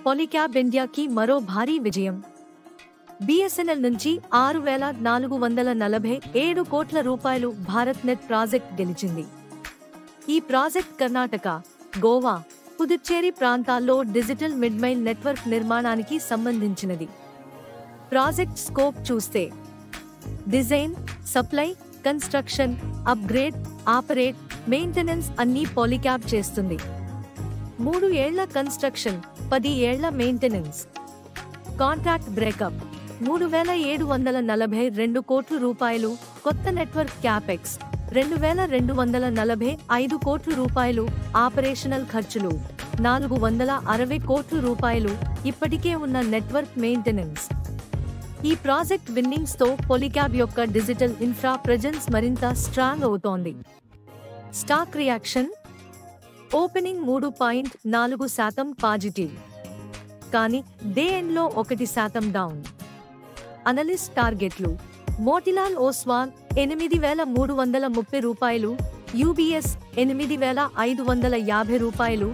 పాలిక్యాబ్ ఇండియాకి మరో భారీ విజయం. BSNL నుంచి 6,447 కోట్ల రూపాయలు భారత్ నెట్ ప్రాజెక్ట్ గెలిచింది. ఈ ప్రాజెక్ట్ కర్ణాటక, గోవా, పుదుచ్చేరి ప్రాంతాల్లో డిజిటల్ మిడ్మైల్ నెట్వర్క్ నిర్మాణానికి సంబంధించినది. ప్రాజెక్ట్ స్కోప్ చూస్తే design, supply, construction, upgrade, operate, maintenance అన్నీ పాలిక్యాబ్ చేస్తుంది. 3 ఏళ్ల కన్స్ట్రక్షన్, 10 ఏళ్ల మెయింటెనెన్స్. కాంట్రాక్ట్ బ్రేకప్ 3,742 కోట్ల రూపాయలు. కొత్త నెట్వర్క్ క్యాపెక్స్ 2,245 కోట్ల రూపాయలు. ఆపరేషనల్ ఖర్చులు 460 కోట్ల రూపాయలు. ఇప్పటికే ఉన్న నెట్వర్క్ మెయింటెనెన్స్. ఈ ప్రాజెక్ట్ విన్నింగ్స్ తో పాలిక్యాబ్ యొక్క డిజిటల్ ఇన్ఫ్రా ప్రెజెన్స్ మరింత స్ట్రాంగ్ అవుతోంది. స్టాక్ రియాక్షన్ ఓపెనింగ్ 3.4% పాజిటివ్, కానీ డే ఎండ్ లో 1% డౌన్. అనలిస్ట్ టార్గెట్లు మోతిలాల్ ఓస్వాల్ 8,330 రూపాయలు, UBS 8,550 రూపాయలు,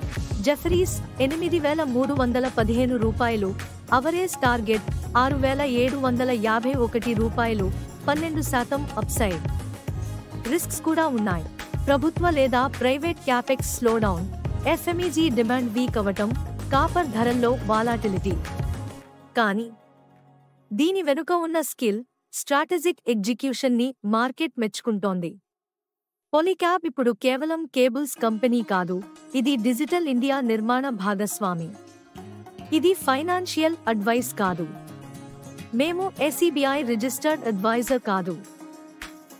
జెఫరీస్ 8,315 రూపాయలు. అవరేజ్ టార్గెట్ 6,751 రూపాయలు, 12% అప్సైడ్. రిస్క్స్ కూడా ఉన్నాయి. ప్రభుత్వ లేదా private capex slowdown, FMEG demand week అవటం, కాపర్ ధరల్లో వాలాటిలిటీ. కానీ దీని వెనుక ఉన్న స్కిల్, స్ట్రాటజిక్ ఎగ్జిక్యూషన్ ని మార్కెట్ మెచ్చుకుంటోంది. పాలిక్యాబ్ ఇప్పుడు కేవలం కేబుల్స్ కంపెనీ కాదు, ఇది డిజిటల్ ఇండియా నిర్మాణ భాగస్వామి. ఇది ఫైనాన్షియల్ అడ్వైస్ కాదు. మేము SEBI రిజిస్టర్డ్ అడ్వైజర్ కాదు.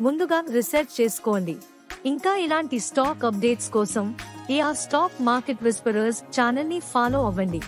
ముందుగా రీసెర్చ్ చేసుకోండి. ఇంకా ఇలాంటి స్టాక్ అప్డేట్స్ కోసం AR stock market whisperers channel ని ఫాలో అవ్వండి.